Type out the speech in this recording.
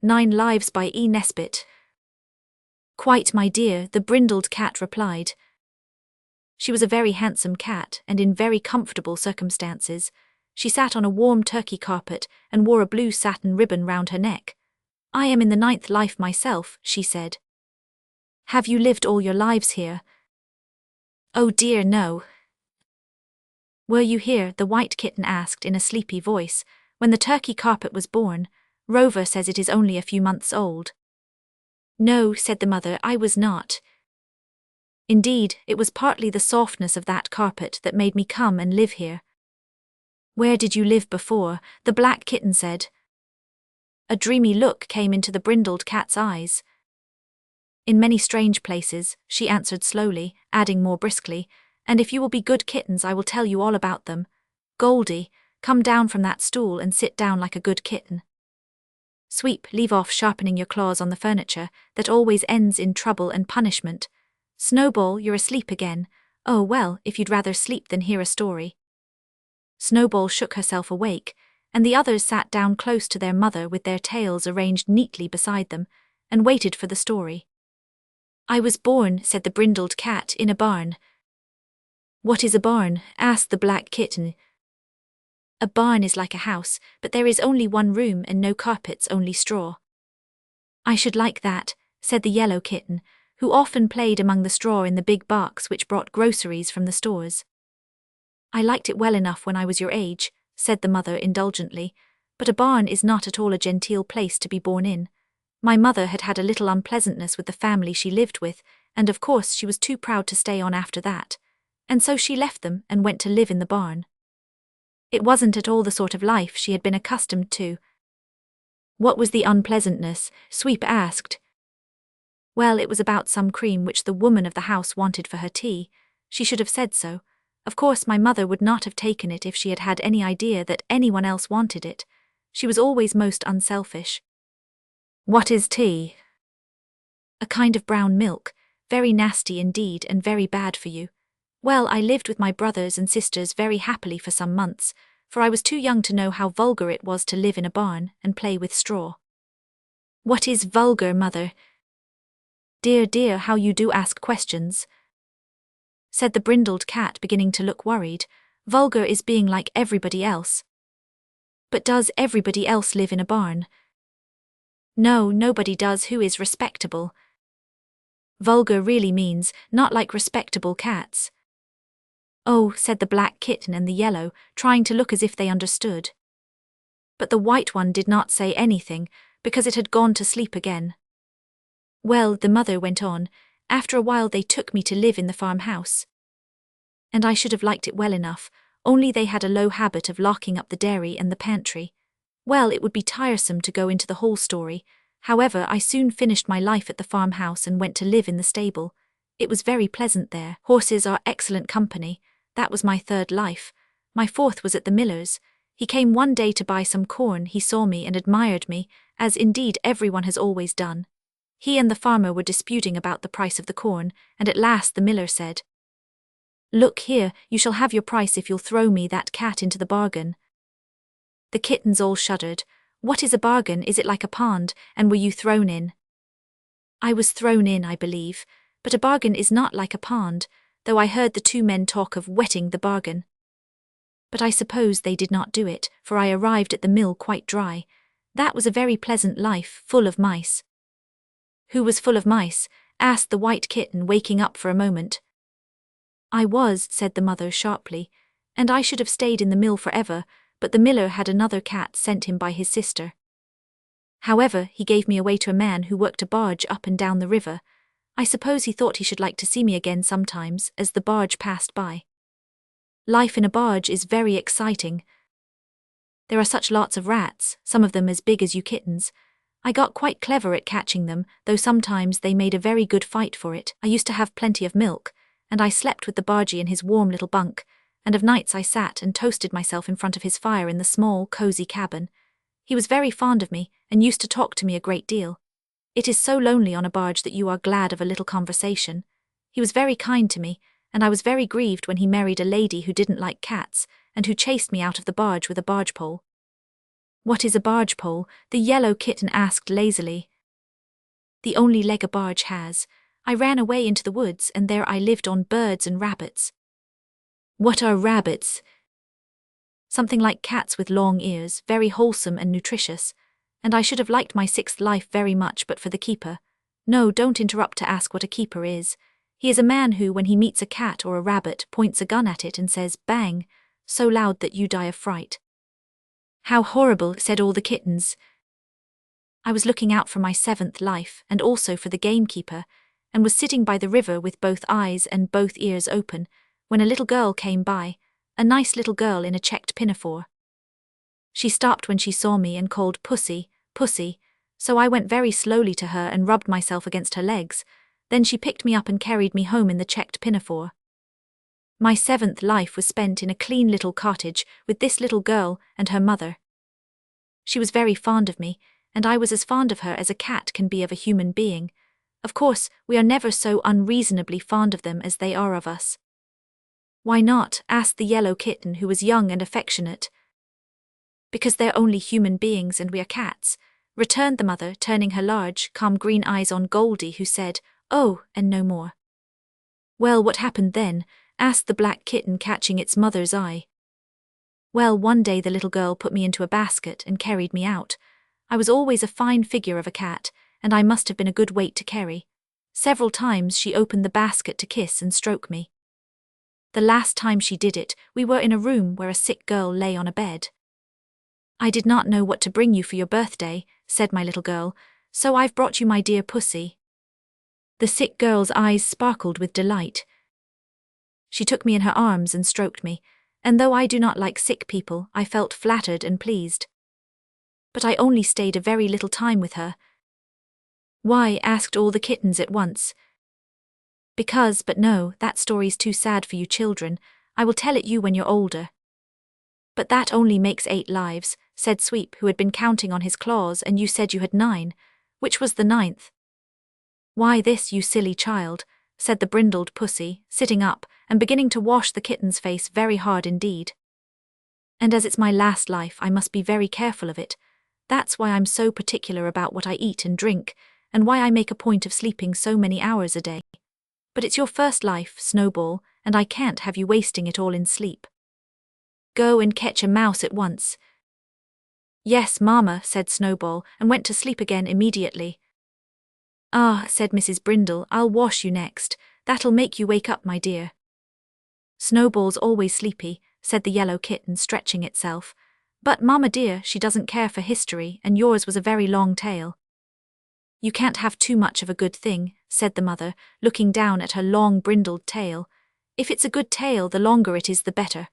9 Lives by E Nesbit. Quite, my dear, the brindled cat replied. She was a very handsome cat, and in very comfortable circumstances. She sat on a warm turkey carpet and wore a blue satin ribbon round her neck. I am in the 9th life myself, she said. Have you lived all your lives here? Oh dear, no. Were you here, the white kitten asked in a sleepy voice, when the turkey carpet was born? Rover says it is only a few months old. No, said the mother, I was not. Indeed, it was partly the softness of that carpet that made me come and live here. Where did you live before? The black kitten said. A dreamy look came into the brindled cat's eyes. In many strange places, she answered slowly, adding more briskly, and if you will be good kittens I will tell you all about them. Goldie, come down from that stool and sit down like a good kitten. Sweep, leave off sharpening your claws on the furniture, that always ends in trouble and punishment. Snowball, you're asleep again. Oh well, if you'd rather sleep than hear a story. Snowball shook herself awake, and the others sat down close to their mother with their tails arranged neatly beside them, and waited for the story. I was born, said the brindled cat, in a barn. What is a barn? Asked the black kitten. A barn is like a house, but there is only one room and no carpets, only straw. I should like that, said the yellow kitten, who often played among the straw in the big barks which brought groceries from the stores. I liked it well enough when I was your age, said the mother indulgently, but a barn is not at all a genteel place to be born in. My mother had had a little unpleasantness with the family she lived with, and of course she was too proud to stay on after that, and so she left them and went to live in the barn. It wasn't at all the sort of life she had been accustomed to. What was the unpleasantness? Sweep asked. Well, it was about some cream which the woman of the house wanted for her tea. She should have said so. Of course my mother would not have taken it if she had had any idea that anyone else wanted it. She was always most unselfish. What is tea? A kind of brown milk, very nasty indeed and very bad for you. Well, I lived with my brothers and sisters very happily for some months, for I was too young to know how vulgar it was to live in a barn and play with straw. What is vulgar, mother? Dear, dear, how you do ask questions, said the brindled cat, beginning to look worried. Vulgar is being like everybody else. But does everybody else live in a barn? No, nobody does who is respectable. Vulgar really means not like respectable cats. Oh, said the black kitten and the yellow, trying to look as if they understood. But the white one did not say anything, because it had gone to sleep again. Well, the mother went on, after a while they took me to live in the farmhouse. And I should have liked it well enough, only they had a low habit of locking up the dairy and the pantry. Well, it would be tiresome to go into the whole story. However, I soon finished my life at the farmhouse and went to live in the stable. It was very pleasant there. Horses are excellent company. That was my 3rd life. My 4th was at the miller's. He came one day to buy some corn. He saw me and admired me, as indeed everyone has always done. He and the farmer were disputing about the price of the corn, and at last the miller said, Look here, you shall have your price if you'll throw me that cat into the bargain. The kittens all shuddered. What is a bargain? Is it like a pond, and were you thrown in? I was thrown in, I believe, but a bargain is not like a pond, though I heard the 2 men talk of wetting the bargain. But I suppose they did not do it, for I arrived at the mill quite dry. That was a very pleasant life, full of mice. Who was full of mice? Asked the white kitten, waking up for a moment. I was, said the mother sharply, and I should have stayed in the mill forever, but the miller had another cat sent him by his sister. However, he gave me away to a man who worked a barge up and down the river. I suppose he thought he should like to see me again sometimes, as the barge passed by. Life in a barge is very exciting. There are such lots of rats, some of them as big as you kittens. I got quite clever at catching them, though sometimes they made a very good fight for it. I used to have plenty of milk, and I slept with the bargee in his warm little bunk, and of nights I sat and toasted myself in front of his fire in the small, cosy cabin. He was very fond of me, and used to talk to me a great deal. It is so lonely on a barge that you are glad of a little conversation. He was very kind to me, and I was very grieved when he married a lady who didn't like cats, and who chased me out of the barge with a barge pole. What is a barge pole? The yellow kitten asked lazily. The only leg a barge has. I ran away into the woods and there I lived on birds and rabbits. What are rabbits? Something like cats with long ears, very wholesome and nutritious. And I should have liked my sixth life very much but for the keeper. No, don't interrupt to ask what a keeper is. He is a man who, when he meets a cat or a rabbit, points a gun at it and says, "Bang," so loud that you die of fright. How horrible, said all the kittens. I was looking out for my seventh life, and also for the gamekeeper, and was sitting by the river with both eyes and both ears open, when a little girl came by, a nice little girl in a checked pinafore. She stopped when she saw me and called "Pussy, Pussy," so I went very slowly to her and rubbed myself against her legs. Then she picked me up and carried me home in the checked pinafore. My seventh life was spent in a clean little cottage with this little girl and her mother. She was very fond of me, and I was as fond of her as a cat can be of a human being. Of course, we are never so unreasonably fond of them as they are of us. Why not? Asked the yellow kitten, who was young and affectionate. Because they're only human beings and we are cats, returned the mother, turning her large, calm green eyes on Goldie, who said, "Oh," and no more. Well, what happened then? Asked the black kitten, catching its mother's eye. Well, one day the little girl put me into a basket and carried me out. I was always a fine figure of a cat, and I must have been a good weight to carry. Several times she opened the basket to kiss and stroke me. The last time she did it, we were in a room where a sick girl lay on a bed. "I did not know what to bring you for your birthday," said my little girl, "so I've brought you my dear pussy." The sick girl's eyes sparkled with delight. She took me in her arms and stroked me, and though I do not like sick people, I felt flattered and pleased. But I only stayed a very little time with her. Why? Asked all the kittens at once. Because, but no, that story's too sad for you children. I will tell it you when you're older. But that only makes 8 lives, said Sweep, who had been counting on his claws, and you said you had 9. Which was the 9th? Why this, you silly child, said the brindled pussy, sitting up and beginning to wash the kitten's face very hard indeed. And as it's my last life, I must be very careful of it. That's why I'm so particular about what I eat and drink, and why I make a point of sleeping so many hours a day. But it's your first life, Snowball, and I can't have you wasting it all in sleep. Go and catch a mouse at once. Yes, Mamma, said Snowball, and went to sleep again immediately. Ah, said Mrs. Brindle, I'll wash you next. That'll make you wake up, my dear. Snowball's always sleepy, said the yellow kitten, stretching itself. But, Mamma dear, she doesn't care for history, and yours was a very long tale. You can't have too much of a good thing, said the mother, looking down at her long brindled tail. If it's a good tale, the longer it is the better.